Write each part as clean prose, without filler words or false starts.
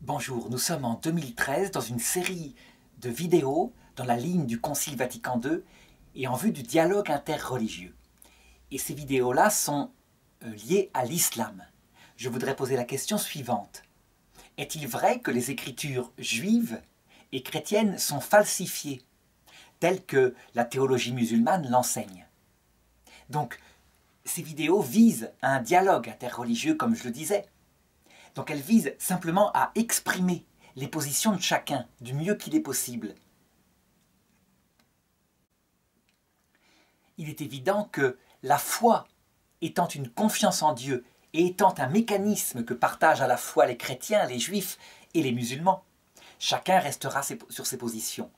Bonjour, nous sommes en 2013 dans une série de vidéos dans la ligne du Concile Vatican II et en vue du dialogue interreligieux. Et ces vidéos-là sont liées à l'islam. Je voudrais poser la question suivante. Est-il vrai que les écritures juives et chrétiennes sont falsifiées, telles que la théologie musulmane l'enseigne? Donc, ces vidéos visent à un dialogue interreligieux, comme je le disais. Donc elles visent simplement à exprimer les positions de chacun du mieux qu'il est possible. Il est évident que la foi étant une confiance en Dieu et étant un mécanisme que partagent à la fois les chrétiens, les juifs et les musulmans, chacun restera sur ses positions.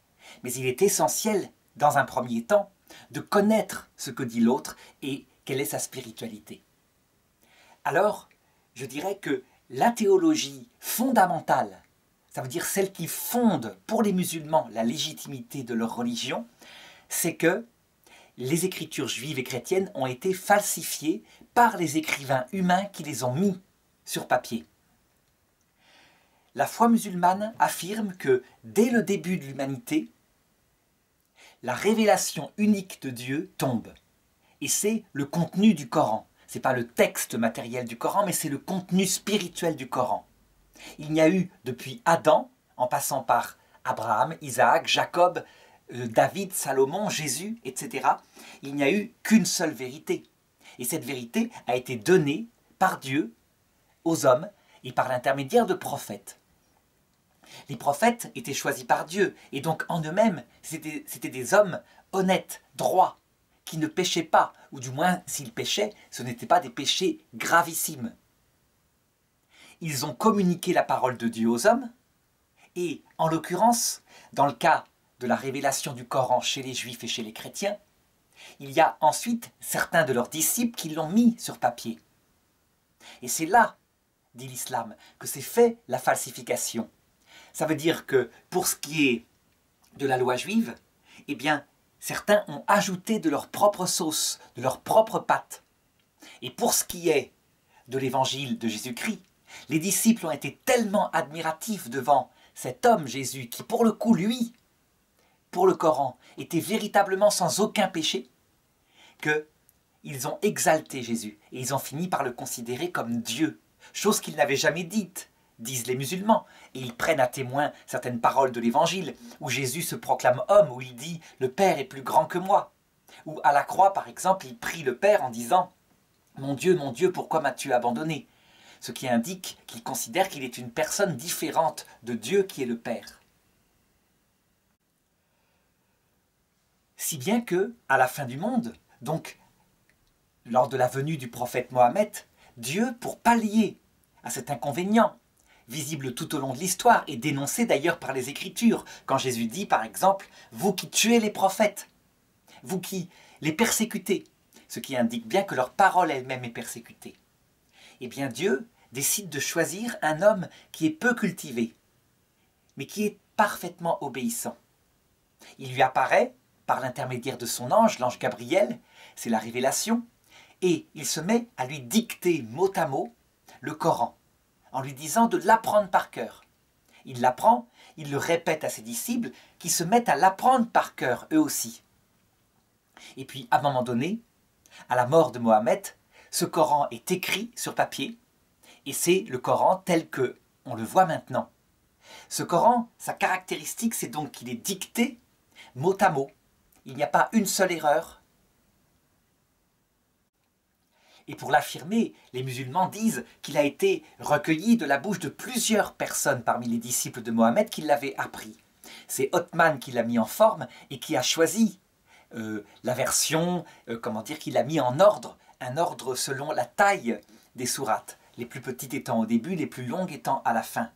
Mais il est essentiel, dans un premier temps, de connaître ce que dit l'autre et quelle est sa spiritualité. Alors, je dirais que la théologie fondamentale, ça veut dire celle qui fonde pour les musulmans la légitimité de leur religion, c'est que les écritures juives et chrétiennes ont été falsifiées par les écrivains humains qui les ont mis sur papier. La foi musulmane affirme que dès le début de l'humanité, la révélation unique de Dieu tombe. Et c'est le contenu du Coran. Ce n'est pas le texte matériel du Coran, mais c'est le contenu spirituel du Coran. Il n'y a eu, depuis Adam, en passant par Abraham, Isaac, Jacob, David, Salomon, Jésus, etc., il n'y a eu qu'une seule vérité. Et cette vérité a été donnée par Dieu aux hommes et par l'intermédiaire de prophètes. Les prophètes étaient choisis par Dieu, et donc en eux-mêmes, c'était des hommes honnêtes, droits, qui ne péchaient pas, ou du moins s'ils péchaient, ce n'étaient pas des péchés gravissimes. Ils ont communiqué la parole de Dieu aux hommes, et en l'occurrence, dans le cas de la révélation du Coran chez les Juifs et chez les chrétiens, il y a ensuite certains de leurs disciples qui l'ont mis sur papier. Et c'est là, dit l'islam, que s'est fait la falsification. Ça veut dire que pour ce qui est de la loi juive, eh bien, certains ont ajouté de leur propre sauce, de leur propre pâte. Et pour ce qui est de l'évangile de Jésus-Christ, les disciples ont été tellement admiratifs devant cet homme Jésus qui, pour le coup, lui, pour le Coran, était véritablement sans aucun péché, qu'ils ont exalté Jésus et ils ont fini par le considérer comme Dieu, chose qu'ils n'avaient jamais dite, disent les musulmans, et ils prennent à témoin certaines paroles de l'Évangile, où Jésus se proclame homme, où il dit « Le Père est plus grand que moi », où à la croix, par exemple, il prie le Père en disant « Mon Dieu, pourquoi m'as-tu abandonné ?» Ce qui indique qu'il considère qu'il est une personne différente de Dieu qui est le Père. Si bien que, à la fin du monde, donc lors de la venue du prophète Mohammed, Dieu, pour pallier à cet inconvénient, visible tout au long de l'histoire et dénoncé d'ailleurs par les Écritures, quand Jésus dit par exemple « Vous qui tuez les prophètes, vous qui les persécutez », ce qui indique bien que leur parole elle-même est persécutée. Eh bien Dieu décide de choisir un homme qui est peu cultivé, mais qui est parfaitement obéissant. Il lui apparaît, par l'intermédiaire de son ange, l'ange Gabriel, c'est la révélation, et il se met à lui dicter mot à mot le Coran, en lui disant de l'apprendre par cœur. Il l'apprend, il le répète à ses disciples, qui se mettent à l'apprendre par cœur, eux aussi. Et puis, à un moment donné, à la mort de Mohammed, ce Coran est écrit sur papier, et c'est le Coran tel que on le voit maintenant. Ce Coran, sa caractéristique, c'est donc qu'il est dicté mot à mot. Il n'y a pas une seule erreur. Et pour l'affirmer, les musulmans disent qu'il a été recueilli de la bouche de plusieurs personnes parmi les disciples de Mohammed qui l'avaient appris. C'est Othman qui l'a mis en forme et qui a choisi la version, qu'il a mis en ordre, un ordre selon la taille des sourates, les plus petites étant au début, les plus longues étant à la fin.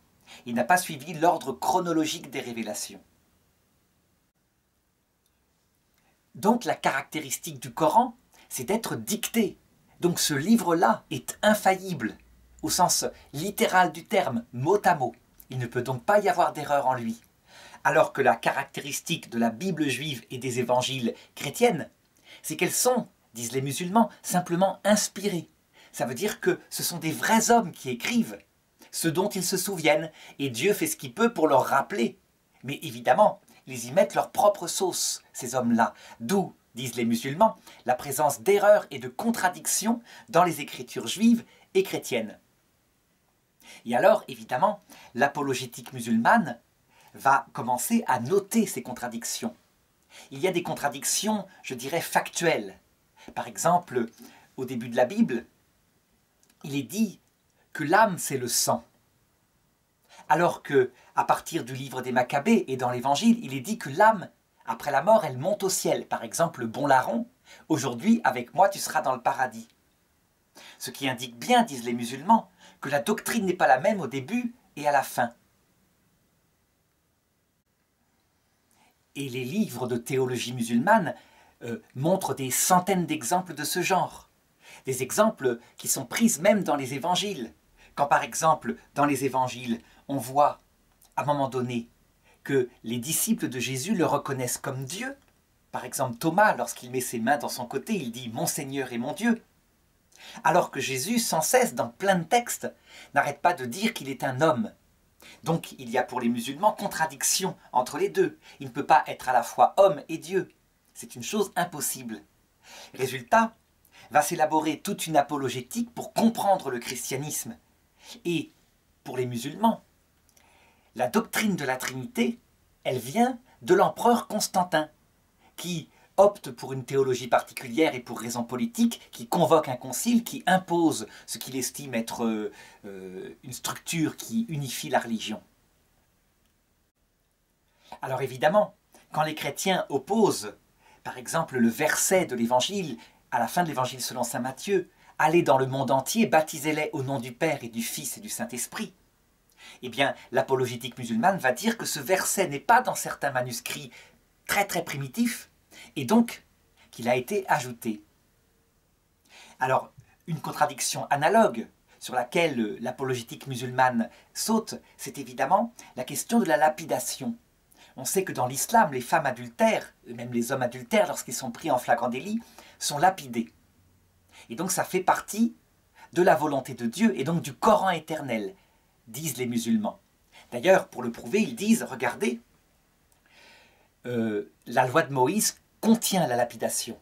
Il n'a pas suivi l'ordre chronologique des révélations. Donc la caractéristique du Coran, c'est d'être dicté. Donc ce livre-là est infaillible, au sens littéral du terme, mot à mot. Il ne peut donc pas y avoir d'erreur en lui. Alors que la caractéristique de la Bible juive et des évangiles chrétiennes, c'est qu'elles sont, disent les musulmans, simplement inspirées. Ça veut dire que ce sont des vrais hommes qui écrivent. ce dont ils se souviennent, et Dieu fait ce qu'il peut pour leur rappeler. Mais évidemment, ils y mettent leur propre sauce, ces hommes-là, d'où, disent les musulmans, la présence d'erreurs et de contradictions dans les écritures juives et chrétiennes. Et alors, évidemment, l'apologétique musulmane va commencer à noter ces contradictions. Il y a des contradictions, je dirais, factuelles. Par exemple, au début de la Bible, il est dit que l'âme, c'est le sang. Alors que, à partir du livre des Maccabées et dans l'Évangile, il est dit que l'âme, après la mort, elle monte au ciel. Par exemple, le bon larron, aujourd'hui, avec moi, tu seras dans le paradis. Ce qui indique bien, disent les musulmans, que la doctrine n'est pas la même au début et à la fin. Et les livres de théologie musulmane montrent des centaines d'exemples de ce genre. Des exemples qui sont pris même dans les évangiles. Quand par exemple, dans les évangiles, on voit, à un moment donné, que les disciples de Jésus le reconnaissent comme Dieu. Par exemple, Thomas, lorsqu'il met ses mains dans son côté, il dit « Mon Seigneur et mon Dieu ». Alors que Jésus, sans cesse, dans plein de textes, n'arrête pas de dire qu'il est un homme. Donc il y a pour les musulmans contradiction entre les deux. Il ne peut pas être à la fois homme et Dieu. C'est une chose impossible. Résultat, va s'élaborer toute une apologétique pour comprendre le christianisme. Et pour les musulmans, la doctrine de la Trinité, elle vient de l'empereur Constantin, qui opte pour une théologie particulière et pour raisons politiques, qui convoque un concile, qui impose ce qu'il estime être une structure qui unifie la religion. Alors évidemment, quand les chrétiens opposent, par exemple, le verset de l'Évangile, à la fin de l'Évangile selon saint Matthieu, « Allez dans le monde entier, baptisez-les au nom du Père et du Fils et du Saint-Esprit », eh bien, l'apologétique musulmane va dire que ce verset n'est pas dans certains manuscrits très très primitifs, et donc qu'il a été ajouté. Alors, une contradiction analogue sur laquelle l'apologétique musulmane saute, c'est évidemment la question de la lapidation. On sait que dans l'islam, les femmes adultères, même les hommes adultères, lorsqu'ils sont pris en flagrant délit, sont lapidés. Et donc ça fait partie de la volonté de Dieu et donc du Coran éternel, disent les musulmans. D'ailleurs, pour le prouver, ils disent, regardez, la loi de Moïse contient la lapidation.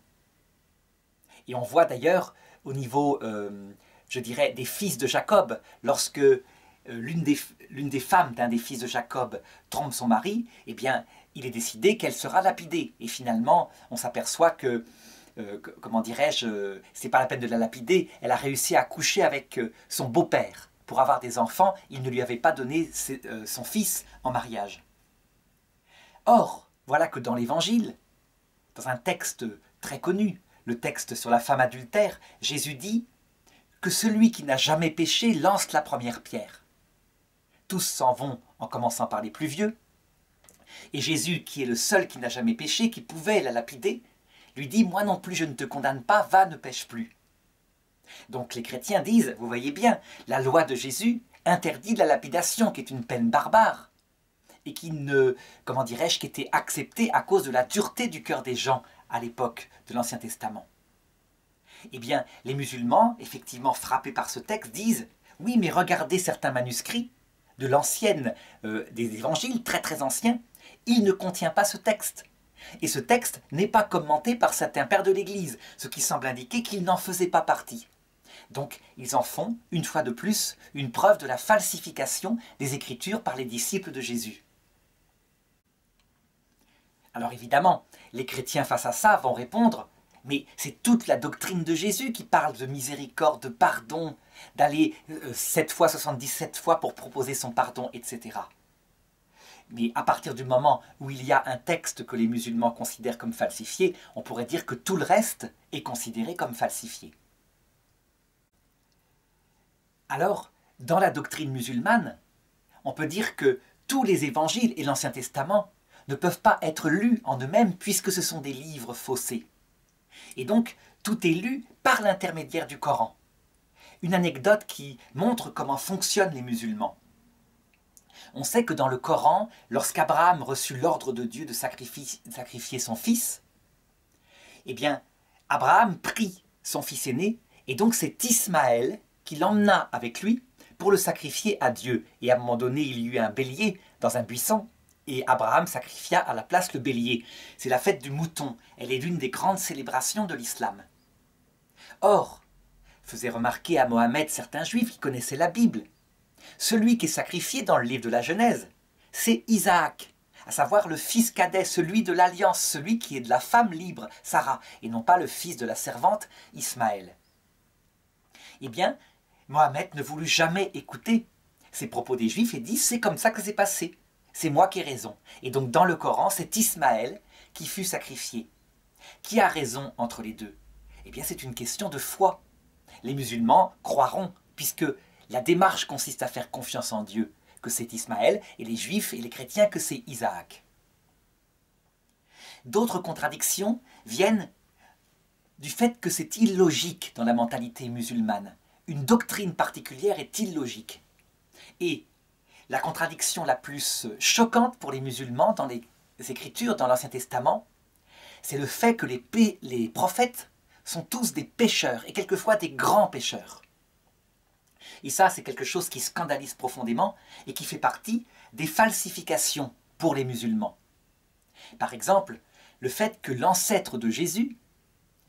Et on voit d'ailleurs au niveau, je dirais, des fils de Jacob, lorsque l'une des femmes d'un des fils de Jacob trompe son mari, eh bien, il est décidé qu'elle sera lapidée. Et finalement, on s'aperçoit que, comment dirais-je, c'est pas la peine de la lapider, elle a réussi à coucher avec son beau-père. Pour avoir des enfants, il ne lui avait pas donné son fils en mariage. Or, voilà que dans l'Évangile, dans un texte très connu, le texte sur la femme adultère, Jésus dit que celui qui n'a jamais péché lance la première pierre. Tous s'en vont en commençant par les plus vieux, et Jésus, qui est le seul qui n'a jamais péché, qui pouvait la lapider, lui dit « Moi non plus je ne te condamne pas, va, ne pêche plus ». Donc les chrétiens disent, vous voyez bien, la loi de Jésus interdit la lapidation, qui est une peine barbare, et qui ne, comment dirais-je, qui était acceptée à cause de la dureté du cœur des gens à l'époque de l'Ancien Testament. Eh bien, les musulmans, effectivement frappés par ce texte, disent « Oui, mais regardez certains manuscrits de l'ancienne, des évangiles très très anciens, il ne contient pas ce texte. Et ce texte n'est pas commenté par certains pères de l'Église, ce qui semble indiquer qu'il n'en faisait pas partie. » Donc, ils en font, une fois de plus, une preuve de la falsification des Écritures par les disciples de Jésus. Alors évidemment, les chrétiens face à ça vont répondre « Mais c'est toute la doctrine de Jésus qui parle de miséricorde, de pardon, d'aller 7 fois, 77 fois pour proposer son pardon, etc. » Mais à partir du moment où il y a un texte que les musulmans considèrent comme falsifié, on pourrait dire que tout le reste est considéré comme falsifié. Alors, dans la doctrine musulmane, on peut dire que tous les évangiles et l'Ancien Testament ne peuvent pas être lus en eux-mêmes puisque ce sont des livres faussés. Et donc, tout est lu par l'intermédiaire du Coran. Une anecdote qui montre comment fonctionnent les musulmans. On sait que dans le Coran, lorsqu'Abraham reçut l'ordre de Dieu de sacrifier son fils, eh bien, Abraham prit son fils aîné, et donc c'est Ismaël qui l'emmena avec lui pour le sacrifier à Dieu. Et à un moment donné, il y eut un bélier dans un buisson, et Abraham sacrifia à la place le bélier. C'est la fête du mouton. Elle est l'une des grandes célébrations de l'islam. Or, faisait remarquer à Mohammed certains juifs qui connaissaient la Bible. Celui qui est sacrifié dans le livre de la Genèse, c'est Isaac, à savoir le fils cadet, celui de l'alliance, celui qui est de la femme libre, Sarah, et non pas le fils de la servante, Ismaël. Eh bien, Mohammed ne voulut jamais écouter ces propos des Juifs et dit « c'est comme ça que c'est passé, c'est moi qui ai raison ». Et donc dans le Coran, c'est Ismaël qui fut sacrifié. Qui a raison entre les deux? Eh bien, c'est une question de foi. Les musulmans croiront, puisque la démarche consiste à faire confiance en Dieu, que c'est Ismaël, et les Juifs et les chrétiens que c'est Isaac. D'autres contradictions viennent du fait que c'est illogique dans la mentalité musulmane. Une doctrine particulière est illogique. Et la contradiction la plus choquante pour les musulmans dans les Écritures, dans l'Ancien Testament, c'est le fait que les prophètes sont tous des pécheurs, et quelquefois des grands pécheurs. Et ça, c'est quelque chose qui scandalise profondément et qui fait partie des falsifications pour les musulmans. Par exemple, le fait que l'ancêtre de Jésus,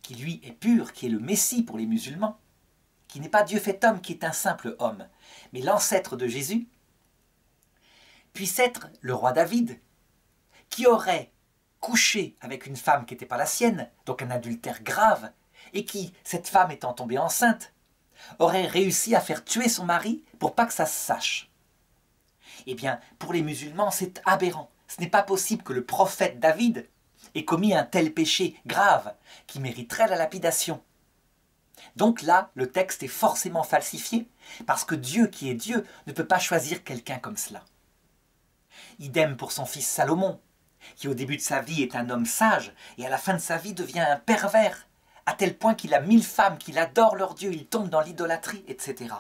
qui lui est pur, qui est le Messie pour les musulmans, qui n'est pas Dieu fait homme, qui est un simple homme, mais l'ancêtre de Jésus, puisse être le roi David, qui aurait couché avec une femme qui n'était pas la sienne, donc un adultère grave, et qui, cette femme étant tombée enceinte, aurait réussi à faire tuer son mari pour pas que ça se sache. Eh bien, pour les musulmans, c'est aberrant. Ce n'est pas possible que le prophète David ait commis un tel péché grave qui mériterait la lapidation. Donc là, le texte est forcément falsifié, parce que Dieu qui est Dieu ne peut pas choisir quelqu'un comme cela. Idem pour son fils Salomon, qui au début de sa vie est un homme sage, et à la fin de sa vie devient un pervers, à tel point qu'il a 1000 femmes, qu'il adore leur Dieu, il tombe dans l'idolâtrie, etc.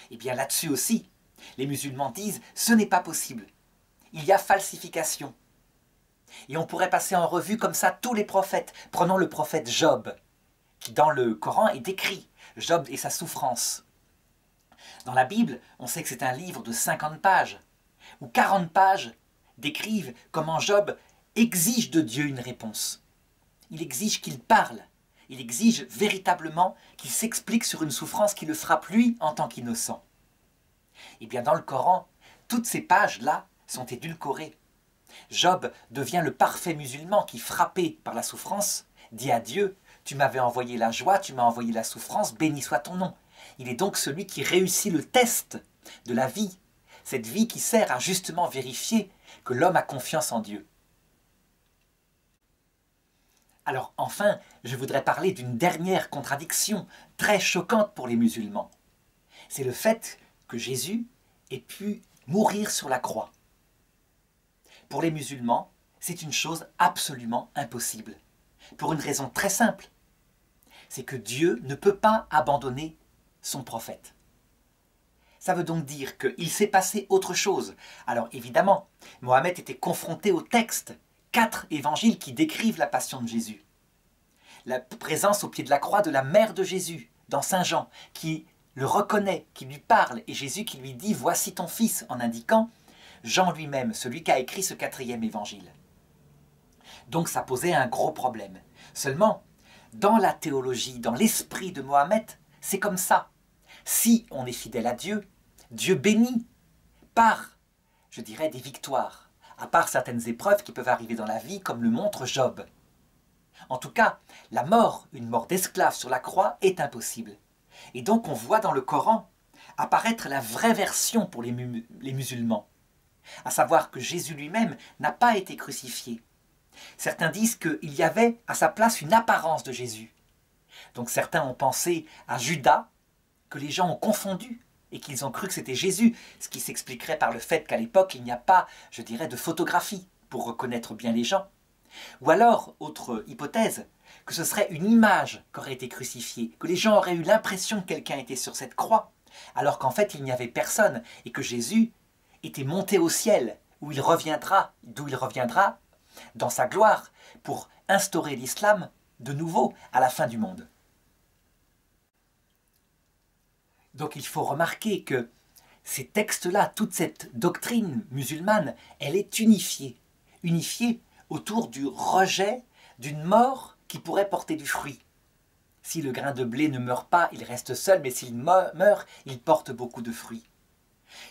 Et bien là-dessus aussi, les musulmans disent « ce n'est pas possible, il y a falsification ». Et on pourrait passer en revue comme ça tous les prophètes. Prenons le prophète Job, qui dans le Coran est décrit, Job et sa souffrance. Dans la Bible, on sait que c'est un livre de 50 pages, où 40 pages décrivent comment Job exige de Dieu une réponse. Il exige qu'il parle, il exige véritablement qu'il s'explique sur une souffrance qui le frappe lui en tant qu'innocent. Et bien dans le Coran, toutes ces pages-là sont édulcorées. Job devient le parfait musulman qui, frappé par la souffrance, dit à Dieu « Tu m'avais envoyé la joie, tu m'as envoyé la souffrance, béni soit ton nom ». Il est donc celui qui réussit le test de la vie, cette vie qui sert à justement vérifier que l'homme a confiance en Dieu. Alors enfin, je voudrais parler d'une dernière contradiction très choquante pour les musulmans. C'est le fait que Jésus ait pu mourir sur la croix. Pour les musulmans, c'est une chose absolument impossible. Pour une raison très simple. C'est que Dieu ne peut pas abandonner son prophète. Ça veut donc dire qu'il s'est passé autre chose. Alors évidemment, Mohammed était confronté au texte, 4 évangiles qui décrivent la passion de Jésus. La présence au pied de la croix de la mère de Jésus, dans Saint Jean, qui le reconnaît, qui lui parle, et Jésus qui lui dit « Voici ton fils » en indiquant Jean lui-même, celui qui a écrit ce 4e évangile. Donc ça posait un gros problème. Seulement, dans la théologie, dans l'esprit de Mohammed, c'est comme ça. Si on est fidèle à Dieu, Dieu bénit par, je dirais, des victoires, à part certaines épreuves qui peuvent arriver dans la vie, comme le montre Job. En tout cas, la mort, une mort d'esclave sur la croix, est impossible. Et donc on voit dans le Coran apparaître la vraie version pour les musulmans, à savoir que Jésus lui-même n'a pas été crucifié. Certains disent qu'il y avait à sa place une apparence de Jésus. Donc certains ont pensé à Judas, que les gens ont confondu et qu'ils ont cru que c'était Jésus, ce qui s'expliquerait par le fait qu'à l'époque, il n'y a pas, je dirais, de photographie pour reconnaître bien les gens. Ou alors, autre hypothèse, que ce serait une image qui aurait été crucifiée, que les gens auraient eu l'impression que quelqu'un était sur cette croix, alors qu'en fait il n'y avait personne et que Jésus était monté au ciel, d'où il reviendra dans sa gloire pour instaurer l'islam de nouveau à la fin du monde. Donc il faut remarquer que ces textes-là, toute cette doctrine musulmane, elle est unifiée. Unifiée autour du rejet d'une mort qui pourrait porter du fruit. Si le grain de blé ne meurt pas, il reste seul, mais s'il meurt, il porte beaucoup de fruits.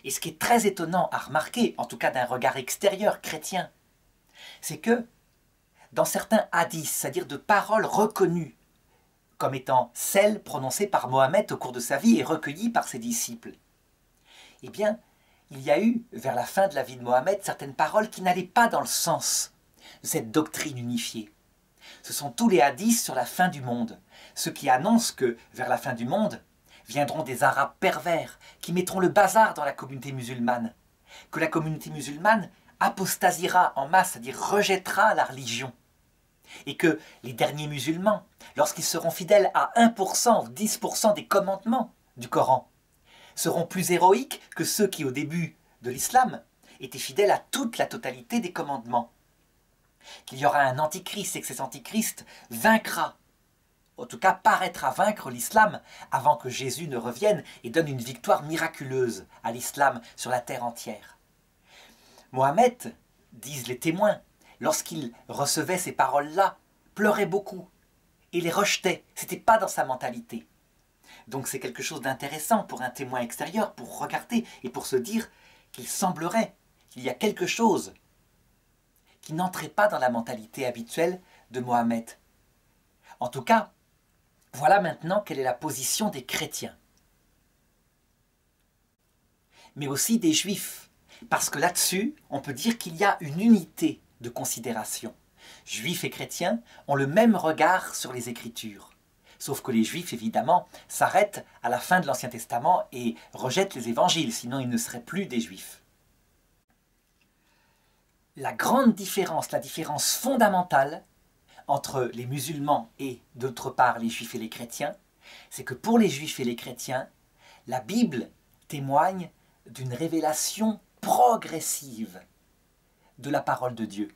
Et ce qui est très étonnant à remarquer, en tout cas d'un regard extérieur chrétien, c'est que dans certains hadiths, c'est-à-dire de paroles reconnues comme étant celles prononcées par Mohammed au cours de sa vie et recueillies par ses disciples, eh bien, il y a eu, vers la fin de la vie de Mohammed, certaines paroles qui n'allaient pas dans le sens de cette doctrine unifiée. Ce sont tous les hadiths sur la fin du monde, ceux qui annoncent que, vers la fin du monde, viendront des Arabes pervers qui mettront le bazar dans la communauté musulmane, que la communauté musulmane apostasiera en masse, c'est-à-dire rejettera la religion, et que les derniers musulmans, lorsqu'ils seront fidèles à 1% ou 10% des commandements du Coran, seront plus héroïques que ceux qui, au début de l'islam, étaient fidèles à toute la totalité des commandements. Qu'il y aura un antichrist et que cet antichrist vaincra, en tout cas paraîtra vaincre l'islam avant que Jésus ne revienne et donne une victoire miraculeuse à l'islam sur la terre entière. Mohammed, disent les témoins, lorsqu'il recevait ces paroles-là, pleurait beaucoup et les rejetait. Ce n'était pas dans sa mentalité. Donc c'est quelque chose d'intéressant pour un témoin extérieur, pour regarder et pour se dire qu'il semblerait qu'il y a quelque chose qui n'entrait pas dans la mentalité habituelle de Mohammed. En tout cas, voilà maintenant quelle est la position des chrétiens. Mais aussi des juifs, parce que là-dessus, on peut dire qu'il y a une unité de considération. Juifs et chrétiens ont le même regard sur les Écritures. Sauf que les Juifs, évidemment, s'arrêtent à la fin de l'Ancien Testament et rejettent les évangiles, sinon ils ne seraient plus des Juifs. La grande différence, la différence fondamentale entre les musulmans et, d'autre part, les Juifs et les chrétiens, c'est que pour les Juifs et les chrétiens, la Bible témoigne d'une révélation progressive de la parole de Dieu.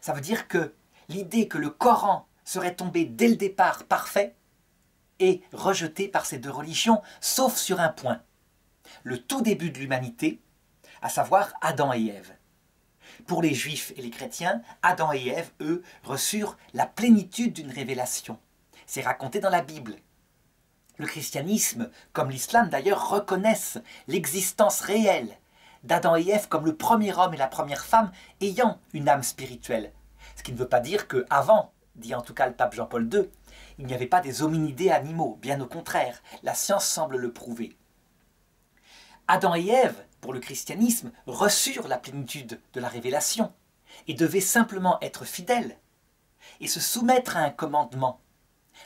Ça veut dire que l'idée que le Coran serait tombé dès le départ parfait est rejetée par ces deux religions, sauf sur un point, le tout début de l'humanité, à savoir Adam et Ève. Pour les Juifs et les chrétiens, Adam et Ève, eux, reçurent la plénitude d'une révélation. C'est raconté dans la Bible. Le christianisme, comme l'islam d'ailleurs, reconnaissent l'existence réelle d'Adam et Ève comme le premier homme et la première femme ayant une âme spirituelle. Ce qui ne veut pas dire qu'avant, dit en tout cas le pape Jean-Paul II, il n'y avait pas des hominidés animaux, bien au contraire, la science semble le prouver. Adam et Ève, pour le christianisme, reçurent la plénitude de la révélation et devaient simplement être fidèles et se soumettre à un commandement.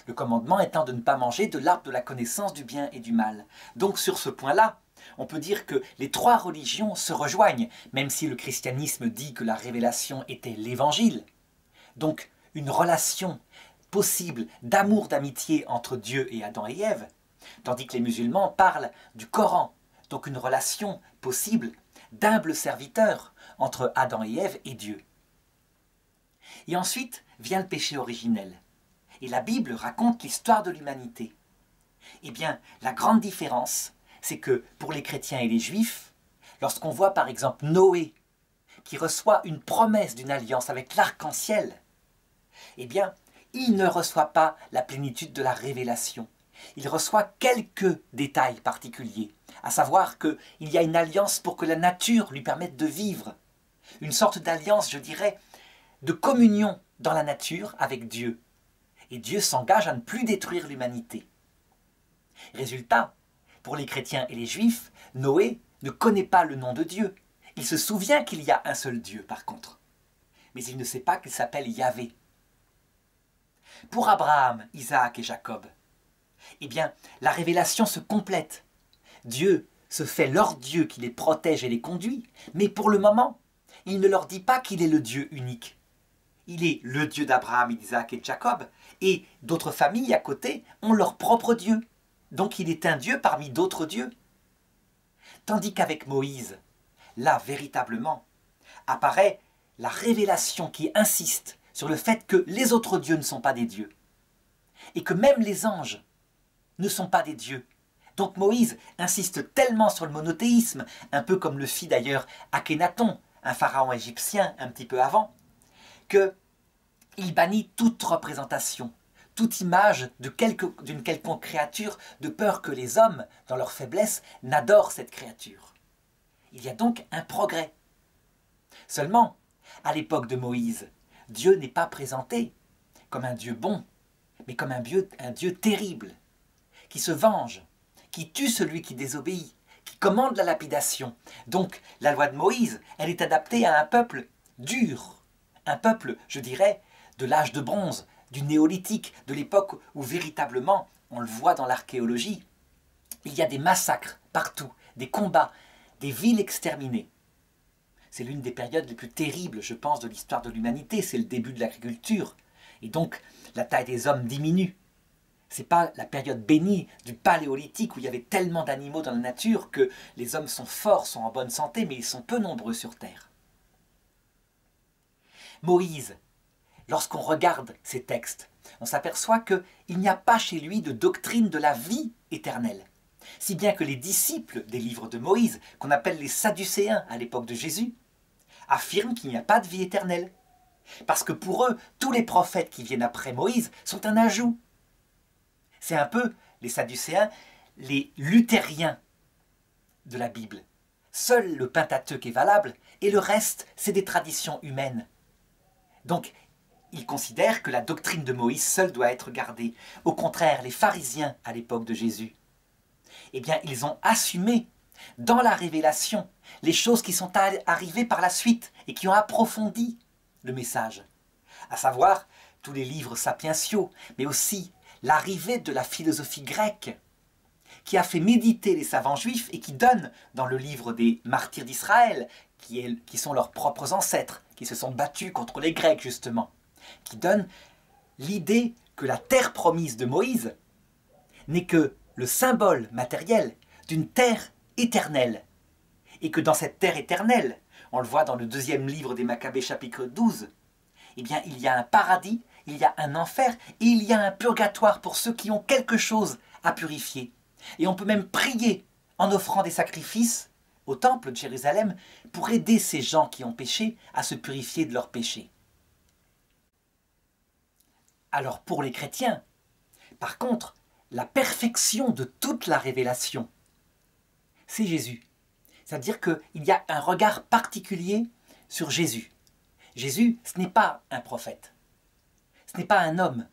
Le commandement étant de ne pas manger de l'arbre de la connaissance du bien et du mal. Donc sur ce point-là, on peut dire que les trois religions se rejoignent, même si le christianisme dit que la révélation était l'évangile. Donc une relation possible d'amour, d'amitié entre Dieu et Adam et Ève, tandis que les musulmans parlent du Coran, donc une relation possible d'humble serviteur entre Adam et Ève et Dieu. Et ensuite vient le péché originel. Et la Bible raconte l'histoire de l'humanité. Eh bien, la grande différence, c'est que pour les chrétiens et les juifs, lorsqu'on voit par exemple Noé, qui reçoit une promesse d'une alliance avec l'arc-en-ciel, eh bien, il ne reçoit pas la plénitude de la révélation. Il reçoit quelques détails particuliers, à savoir qu'il y a une alliance pour que la nature lui permette de vivre. Une sorte d'alliance, je dirais, de communion dans la nature avec Dieu. Et Dieu s'engage à ne plus détruire l'humanité. Résultat, pour les chrétiens et les juifs, Noé ne connaît pas le nom de Dieu. Il se souvient qu'il y a un seul Dieu, par contre. Mais il ne sait pas qu'il s'appelle Yahvé. Pour Abraham, Isaac et Jacob, eh bien, la révélation se complète. Dieu se fait leur Dieu qui les protège et les conduit, mais pour le moment, il ne leur dit pas qu'il est le Dieu unique. Il est le Dieu d'Abraham, d'Isaac et de Jacob, et d'autres familles à côté ont leur propre Dieu. Donc il est un Dieu parmi d'autres dieux. Tandis qu'avec Moïse, là, véritablement, apparaît la révélation qui insiste sur le fait que les autres dieux ne sont pas des dieux, et que même les anges ne sont pas des dieux, Donc Moïse insiste tellement sur le monothéisme, un peu comme le fit d'ailleurs Akhénaton, un pharaon égyptien un petit peu avant, qu'il bannit toute représentation, toute image d'une quelconque créature, de peur que les hommes, dans leur faiblesse, n'adorent cette créature. Il y a donc un progrès. Seulement, à l'époque de Moïse, Dieu n'est pas présenté comme un Dieu bon, mais comme un Dieu terrible, qui se venge, qui tue celui qui désobéit, qui commande la lapidation. Donc, la loi de Moïse, elle est adaptée à un peuple dur, un peuple, je dirais, de l'âge de bronze, du néolithique, de l'époque où véritablement, on le voit dans l'archéologie, il y a des massacres partout, des combats, des villes exterminées. C'est l'une des périodes les plus terribles, je pense, de l'histoire de l'humanité, c'est le début de l'agriculture. Et donc, la taille des hommes diminue. Ce n'est pas la période bénie du paléolithique où il y avait tellement d'animaux dans la nature que les hommes sont forts, sont en bonne santé, mais ils sont peu nombreux sur Terre. Moïse, lorsqu'on regarde ces textes, on s'aperçoit qu'il n'y a pas chez lui de doctrine de la vie éternelle. Si bien que les disciples des livres de Moïse, qu'on appelle les Sadducéens à l'époque de Jésus, affirment qu'il n'y a pas de vie éternelle. Parce que pour eux, tous les prophètes qui viennent après Moïse sont un ajout. C'est un peu, les Sadducéens, les luthériens de la Bible. Seul le Pentateuque est valable et le reste, c'est des traditions humaines. Donc, ils considèrent que la doctrine de Moïse seule doit être gardée. Au contraire, les pharisiens à l'époque de Jésus, eh bien, ils ont assumé dans la révélation les choses qui sont arrivées par la suite et qui ont approfondi le message. À savoir, tous les livres sapientiaux, mais aussi l'arrivée de la philosophie grecque, qui a fait méditer les savants juifs et qui donne dans le livre des martyrs d'Israël, qui sont leurs propres ancêtres, qui se sont battus contre les Grecs justement, qui donne l'idée que la terre promise de Moïse n'est que le symbole matériel d'une terre éternelle. Et que dans cette terre éternelle, on le voit dans le deuxième livre des Maccabées chapitre 12, eh bien il y a un paradis, il y a un enfer et il y a un purgatoire pour ceux qui ont quelque chose à purifier. Et on peut même prier en offrant des sacrifices au temple de Jérusalem pour aider ces gens qui ont péché à se purifier de leurs péchés. Alors pour les chrétiens, par contre, la perfection de toute la révélation, c'est Jésus. C'est-à-dire qu'il y a un regard particulier sur Jésus. Jésus, ce n'est pas un prophète. Ce n'est pas un homme.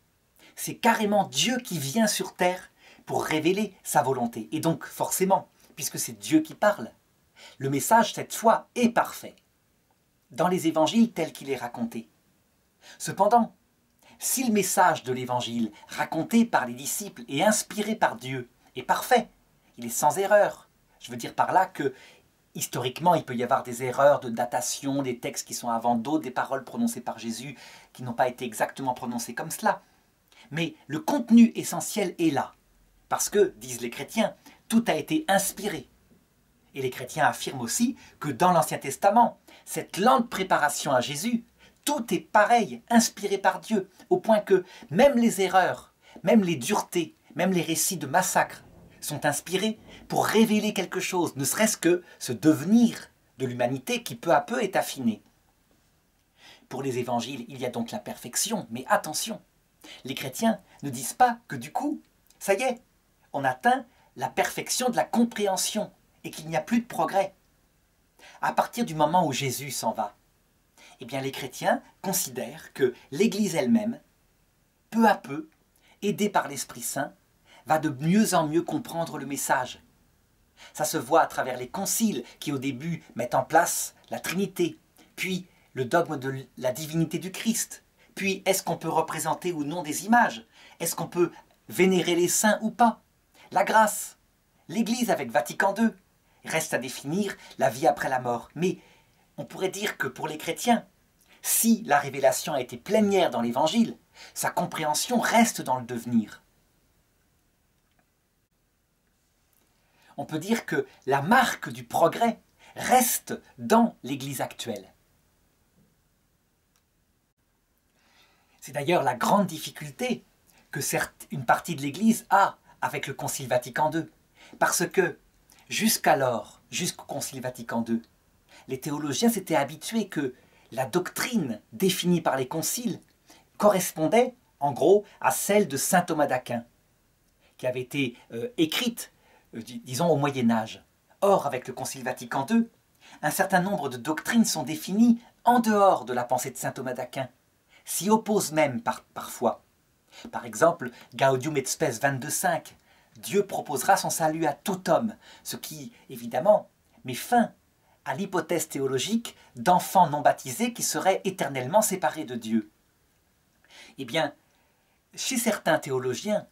C'est carrément Dieu qui vient sur terre pour révéler sa volonté. Et donc, forcément, puisque c'est Dieu qui parle, le message, cette fois, est parfait. Dans les évangiles tels qu'il est raconté. Cependant, si le message de l'évangile raconté par les disciples et inspiré par Dieu est parfait, il est sans erreur. Je veux dire par là que, historiquement, il peut y avoir des erreurs de datation, des textes qui sont avant d'autres, des paroles prononcées par Jésus qui n'ont pas été exactement prononcées comme cela. Mais le contenu essentiel est là. Parce que, disent les chrétiens, tout a été inspiré. Et les chrétiens affirment aussi que dans l'Ancien Testament, cette lente préparation à Jésus, tout est pareil, inspiré par Dieu, au point que même les erreurs, même les duretés, même les récits de massacres sont inspirés pour révéler quelque chose, ne serait-ce que ce devenir de l'humanité qui peu à peu est affiné. Pour les évangiles, il y a donc la perfection, mais attention, les chrétiens ne disent pas que du coup, ça y est, on atteint la perfection de la compréhension et qu'il n'y a plus de progrès. À partir du moment où Jésus s'en va, eh bien les chrétiens considèrent que l'Église elle-même, peu à peu, aidée par l'Esprit Saint, va de mieux en mieux comprendre le message. Ça se voit à travers les conciles qui au début mettent en place la Trinité, puis le dogme de la divinité du Christ, puis est-ce qu'on peut représenter ou non des images, est-ce qu'on peut vénérer les saints ou pas, la grâce, l'Église avec Vatican II, reste à définir la vie après la mort. Mais on pourrait dire que pour les chrétiens, si la révélation a été plénière dans l'Évangile, sa compréhension reste dans le devenir. On peut dire que la marque du progrès reste dans l'Église actuelle. C'est d'ailleurs la grande difficulté que une partie de l'Église a avec le Concile Vatican II. Parce que, jusqu'alors, jusqu'au Concile Vatican II, les théologiens s'étaient habitués que la doctrine définie par les conciles correspondait, en gros, à celle de saint Thomas d'Aquin, qui avait été écrite, disons, au Moyen-Âge. Or, avec le Concile Vatican II, un certain nombre de doctrines sont définies en dehors de la pensée de saint Thomas d'Aquin, s'y opposent même parfois. Par exemple, Gaudium et Spes 22.5, Dieu proposera son salut à tout homme, ce qui, évidemment, met fin à l'hypothèse théologique d'enfants non baptisés qui seraient éternellement séparés de Dieu. Eh bien, chez certains théologiens,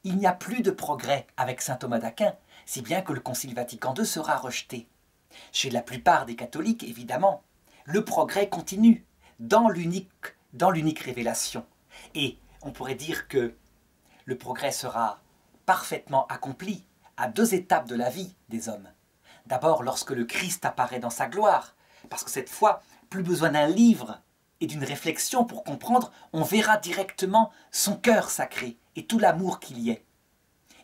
il n'y a plus de progrès avec saint Thomas d'Aquin, si bien que le Concile Vatican II sera rejeté. Chez la plupart des catholiques, évidemment, le progrès continue dans l'unique révélation. Et on pourrait dire que le progrès sera parfaitement accompli à deux étapes de la vie des hommes. D'abord, lorsque le Christ apparaît dans sa gloire, parce que cette fois, plus besoin d'un livre et d'une réflexion pour comprendre, on verra directement son cœur sacré et tout l'amour qu'il y ait.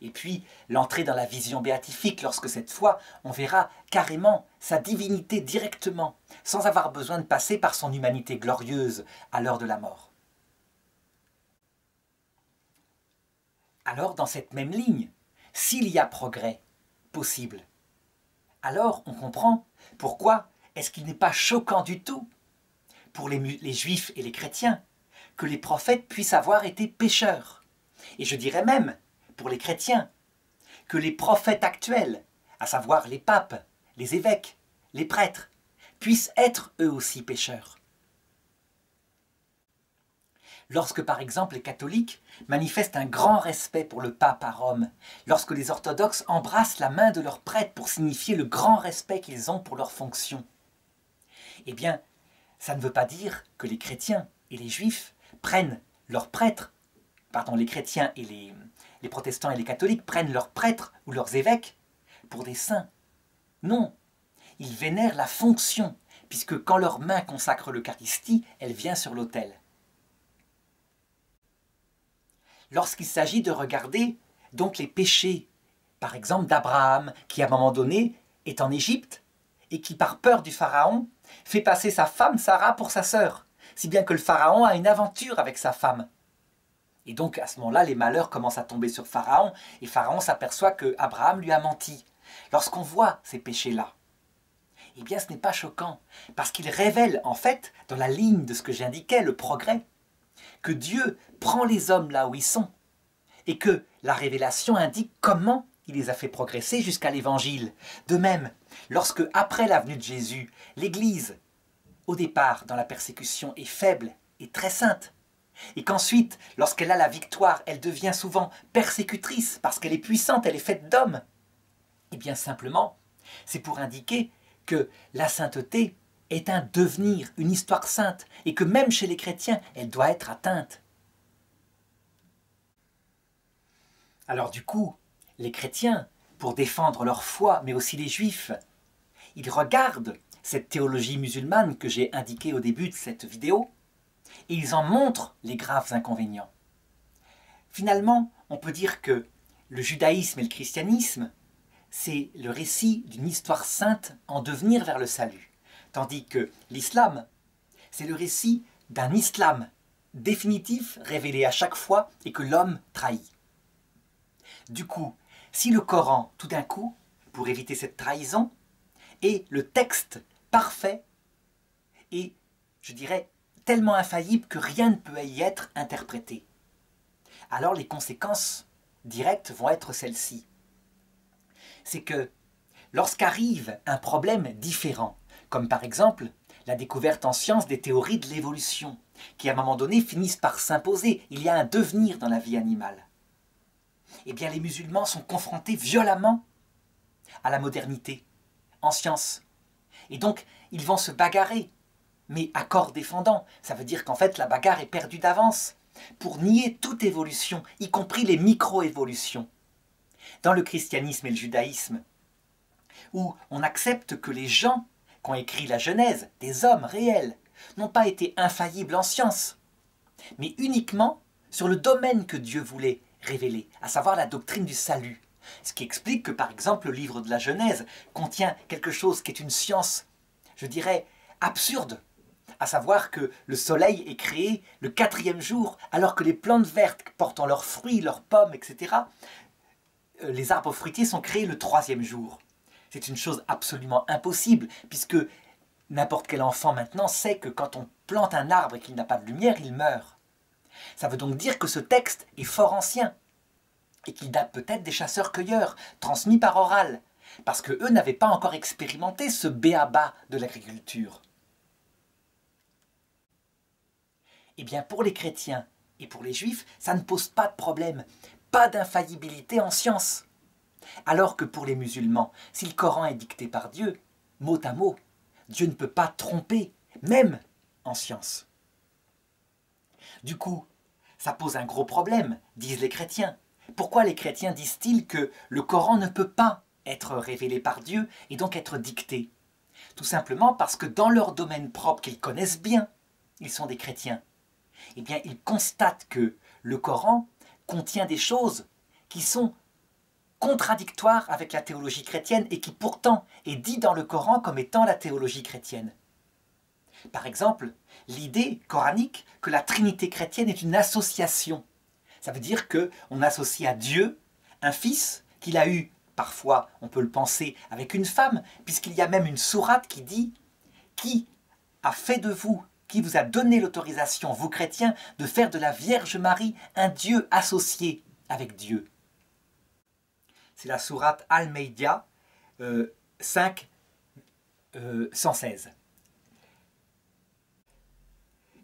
Et puis, l'entrée dans la vision béatifique, lorsque cette fois, on verra carrément sa divinité directement, sans avoir besoin de passer par son humanité glorieuse à l'heure de la mort. Alors, dans cette même ligne, s'il y a progrès possible, alors on comprend pourquoi est-ce qu'il n'est pas choquant du tout pour les juifs et les chrétiens que les prophètes puissent avoir été pécheurs. Et je dirais même, pour les chrétiens, que les prophètes actuels, à savoir les papes, les évêques, les prêtres, puissent être eux aussi pécheurs. Lorsque par exemple les catholiques manifestent un grand respect pour le pape à Rome, lorsque les orthodoxes embrassent la main de leur prêtre pour signifier le grand respect qu'ils ont pour leur fonction, eh bien, ça ne veut pas dire que les chrétiens et les juifs prennent leurs prêtres, les chrétiens et les protestants et les catholiques prennent leurs prêtres ou leurs évêques pour des saints. Non, ils vénèrent la fonction, puisque quand leur main consacre l'Eucharistie, elle vient sur l'autel. Lorsqu'il s'agit de regarder donc les péchés, par exemple d'Abraham, qui à un moment donné est en Égypte, et qui par peur du Pharaon fait passer sa femme Sarah pour sa sœur, si bien que le Pharaon a une aventure avec sa femme. Et donc à ce moment-là, les malheurs commencent à tomber sur Pharaon, et Pharaon s'aperçoit que Abraham lui a menti. Lorsqu'on voit ces péchés-là, eh bien ce n'est pas choquant, parce qu'ils révèlent en fait, dans la ligne de ce que j'indiquais, le progrès, que Dieu prend les hommes là où ils sont, et que la révélation indique comment il les a fait progresser jusqu'à l'Évangile. De même, lorsque, après la venue de Jésus, l'Église, au départ, dans la persécution, est faible et très sainte, et qu'ensuite, lorsqu'elle a la victoire, elle devient souvent persécutrice, parce qu'elle est puissante, elle est faite d'hommes, eh bien simplement, c'est pour indiquer que la sainteté est un devenir, une histoire sainte, et que même chez les chrétiens, elle doit être atteinte. Alors du coup, les chrétiens, pour défendre leur foi, mais aussi les juifs, ils regardent cette théologie musulmane que j'ai indiquée au début de cette vidéo, et ils en montrent les graves inconvénients. Finalement, on peut dire que le judaïsme et le christianisme, c'est le récit d'une histoire sainte en devenir vers le salut. Tandis que l'islam, c'est le récit d'un islam définitif révélé à chaque fois et que l'homme trahit. Du coup, si le Coran, tout d'un coup, pour éviter cette trahison, est le texte parfait et, je dirais, tellement infaillible que rien ne peut y être interprété, alors les conséquences directes vont être celles-ci. C'est que lorsqu'arrive un problème différent, comme par exemple la découverte en science des théories de l'évolution, qui à un moment donné finissent par s'imposer, il y a un devenir dans la vie animale, eh bien les musulmans sont confrontés violemment à la modernité, en science. Et donc, ils vont se bagarrer, mais à corps défendant. Ça veut dire qu'en fait, la bagarre est perdue d'avance, pour nier toute évolution, y compris les micro-évolutions. Dans le christianisme et le judaïsme, où on accepte que les gens qui ont écrit la Genèse, des hommes réels, n'ont pas été infaillibles en science, mais uniquement sur le domaine que Dieu voulait révéler, à savoir la doctrine du salut. Ce qui explique que, par exemple, le livre de la Genèse contient quelque chose qui est une science, je dirais, absurde, à savoir que le soleil est créé le 4e jour, alors que les plantes vertes portant leurs fruits, leurs pommes, etc., les arbres fruitiers sont créés le 3e jour. C'est une chose absolument impossible, puisque n'importe quel enfant maintenant sait que quand on plante un arbre et qu'il n'a pas de lumière, il meurt. Ça veut donc dire que ce texte est fort ancien, et qu'il date peut-être des chasseurs-cueilleurs, transmis par oral, parce qu'eux n'avaient pas encore expérimenté ce b.a.-ba de l'agriculture. Eh bien, pour les chrétiens et pour les juifs, ça ne pose pas de problème, pas d'infaillibilité en science. Alors que pour les musulmans, si le Coran est dicté par Dieu, mot à mot, Dieu ne peut pas tromper, même en science. Du coup, ça pose un gros problème, disent les chrétiens. Pourquoi les chrétiens disent-ils que le Coran ne peut pas être révélé par Dieu et donc être dicté? Tout simplement parce que dans leur domaine propre qu'ils connaissent bien, ils sont des chrétiens, eh bien ils constatent que le Coran contient des choses qui sont contradictoires avec la théologie chrétienne et qui pourtant est dit dans le Coran comme étant la théologie chrétienne. Par exemple, l'idée coranique que la Trinité chrétienne est une association. Ça veut dire qu'on associe à Dieu un fils qu'il a eu, parfois on peut le penser, avec une femme, puisqu'il y a même une sourate qui dit « Qui a fait de vous, qui vous a donné l'autorisation, vous chrétiens, de faire de la Vierge Marie un Dieu associé avec Dieu ?» C'est la sourate Al-Maïdia 5, 116.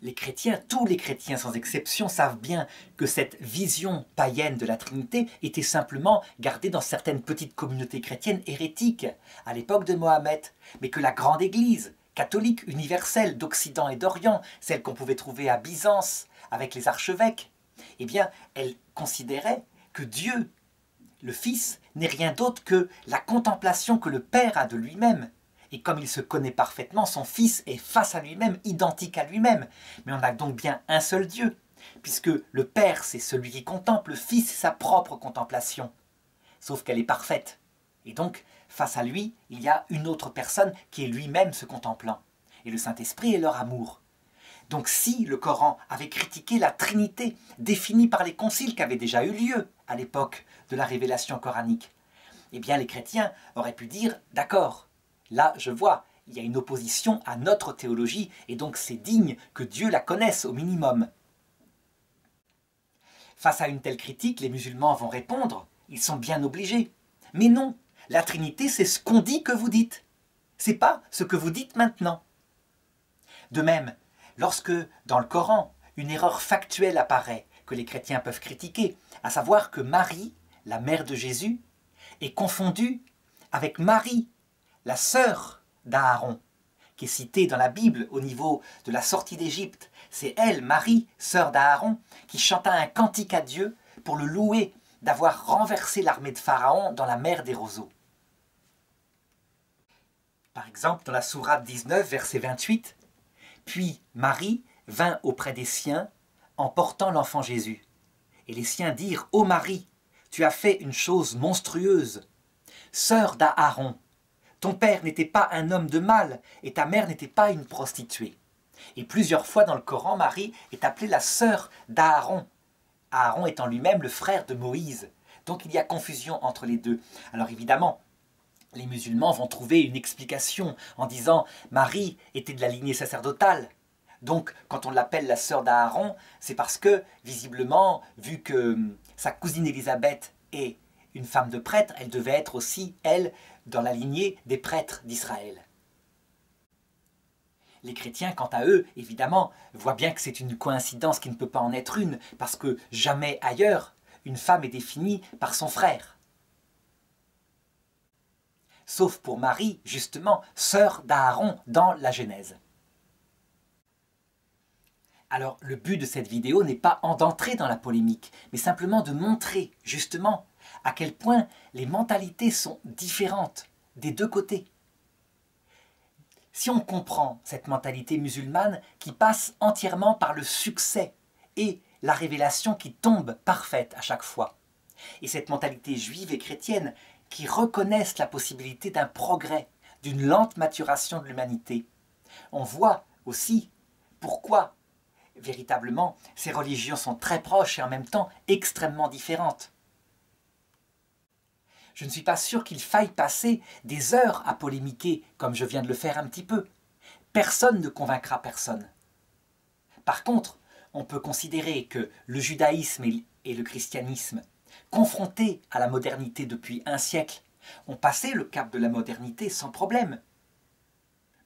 Les chrétiens, tous les chrétiens sans exception, savent bien que cette vision païenne de la Trinité était simplement gardée dans certaines petites communautés chrétiennes hérétiques à l'époque de Mohammed, mais que la grande Église catholique universelle d'Occident et d'Orient, celle qu'on pouvait trouver à Byzance avec les archevêques, eh bien, elle considérait que Dieu, le Fils, n'est rien d'autre que la contemplation que le Père a de lui-même. Et comme il se connaît parfaitement, son Fils est face à lui-même, identique à lui-même. Mais on a donc bien un seul Dieu, puisque le Père, c'est celui qui contemple, le Fils, c'est sa propre contemplation. Sauf qu'elle est parfaite. Et donc, face à lui, il y a une autre personne qui est lui-même ce contemplant. Et le Saint-Esprit est leur amour. Donc si le Coran avait critiqué la Trinité, définie par les conciles qui avaient déjà eu lieu à l'époque de la révélation coranique, eh bien les chrétiens auraient pu dire « D'accord, là, je vois, il y a une opposition à notre théologie et donc c'est digne que Dieu la connaisse au minimum. » Face à une telle critique, les musulmans vont répondre, ils sont bien obligés. Mais non, la Trinité, c'est ce qu'on dit que vous dites. C'est pas ce que vous dites maintenant. De même, lorsque, dans le Coran, une erreur factuelle apparaît que les chrétiens peuvent critiquer, à savoir que Marie, la mère de Jésus, est confondue avec Marie, la sœur d'Aaron, qui est citée dans la Bible au niveau de la sortie d'Égypte. C'est elle, Marie, sœur d'Aaron, qui chanta un cantique à Dieu pour le louer d'avoir renversé l'armée de Pharaon dans la mer des roseaux. Par exemple, dans la sourate 19, verset 28, « Puis Marie vint auprès des siens en portant l'enfant Jésus. Et les siens dirent, « Ô Marie, tu as fait une chose monstrueuse. Sœur d'Aaron, ton père n'était pas un homme de mal et ta mère n'était pas une prostituée. » Et plusieurs fois dans le Coran, Marie est appelée la sœur d'Aaron. Aaron étant lui-même le frère de Moïse. Donc il y a confusion entre les deux. Alors évidemment, les musulmans vont trouver une explication en disant « Marie était de la lignée sacerdotale ». Donc quand on l'appelle la sœur d'Aaron, c'est parce que, visiblement, vu que sa cousine Élisabeth est une femme de prêtre, elle devait être aussi, elle, dans la lignée des prêtres d'Israël. Les chrétiens, quant à eux, évidemment, voient bien que c'est une coïncidence qui ne peut pas en être une, parce que jamais ailleurs, une femme est définie par son frère. Sauf pour Marie, justement, sœur d'Aaron dans la Genèse. Alors, le but de cette vidéo n'est pas d'entrer dans la polémique, mais simplement de montrer, justement, à quel point les mentalités sont différentes des deux côtés. Si on comprend cette mentalité musulmane qui passe entièrement par le succès et la révélation qui tombe parfaite à chaque fois, Et cette mentalité juive et chrétienne qui reconnaissent la possibilité d'un progrès, d'une lente maturation de l'humanité. On voit aussi pourquoi, véritablement, ces religions sont très proches et en même temps extrêmement différentes. Je ne suis pas sûr qu'il faille passer des heures à polémiquer, comme je viens de le faire un petit peu. Personne ne convaincra personne. Par contre, on peut considérer que le judaïsme et le christianisme, confrontés à la modernité depuis un siècle, ont passé le cap de la modernité sans problème,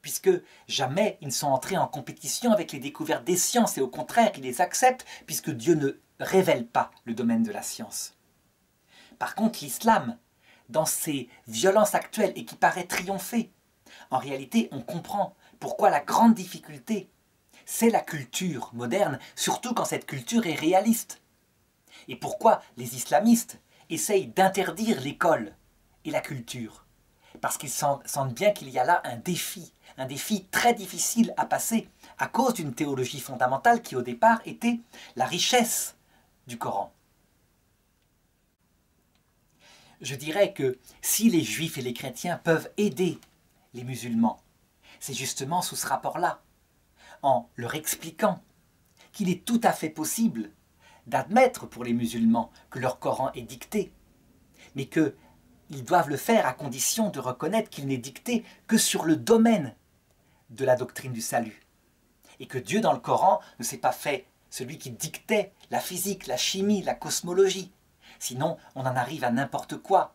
puisque jamais ils ne sont entrés en compétition avec les découvertes des sciences, et au contraire, ils les acceptent, puisque Dieu ne révèle pas le domaine de la science. Par contre, l'islam, dans ses violences actuelles et qui paraît triompher, en réalité, on comprend pourquoi la grande difficulté, c'est la culture moderne, surtout quand cette culture est réaliste. Et pourquoi les islamistes essayent d'interdire l'école et la culture. Parce qu'ils sentent bien qu'il y a là un défi très difficile à passer, à cause d'une théologie fondamentale qui au départ était la richesse du Coran. Je dirais que si les juifs et les chrétiens peuvent aider les musulmans, c'est justement sous ce rapport-là, en leur expliquant qu'il est tout à fait possible d'admettre pour les musulmans que leur Coran est dicté, mais qu'ils doivent le faire à condition de reconnaître qu'il n'est dicté que sur le domaine de la doctrine du salut, et que Dieu dans le Coran ne s'est pas fait celui qui dictait la physique, la chimie, la cosmologie. Sinon, on en arrive à n'importe quoi.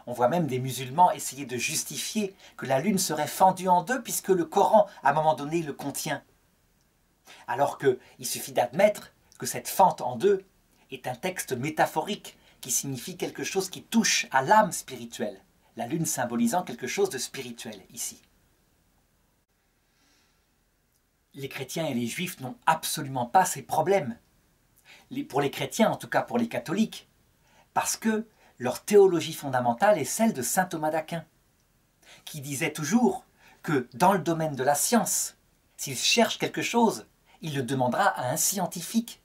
On voit même des musulmans essayer de justifier que la lune serait fendue en deux puisque le Coran, à un moment donné, le contient. Alors qu'il suffit d'admettre que cette fente en deux est un texte métaphorique qui signifie quelque chose qui touche à l'âme spirituelle. La lune symbolisant quelque chose de spirituel ici. Les chrétiens et les juifs n'ont absolument pas ces problèmes. Pour les chrétiens, en tout cas pour les catholiques, parce que leur théologie fondamentale est celle de saint Thomas d'Aquin, qui disait toujours que dans le domaine de la science, s'il cherche quelque chose, il le demandera à un scientifique.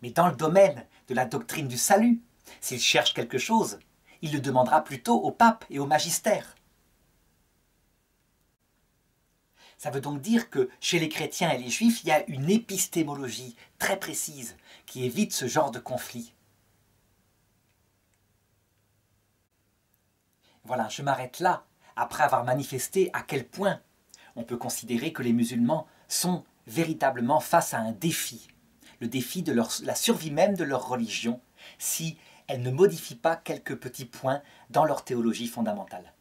Mais dans le domaine de la doctrine du salut, s'il cherche quelque chose, il le demandera plutôt au pape et au magistère. Ça veut donc dire que chez les chrétiens et les juifs, il y a une épistémologie très précise qui évite ce genre de conflit. Voilà, je m'arrête là, après avoir manifesté à quel point on peut considérer que les musulmans sont véritablement face à un défi, le défi de la survie même de leur religion, si elle ne modifie pas quelques petits points dans leur théologie fondamentale.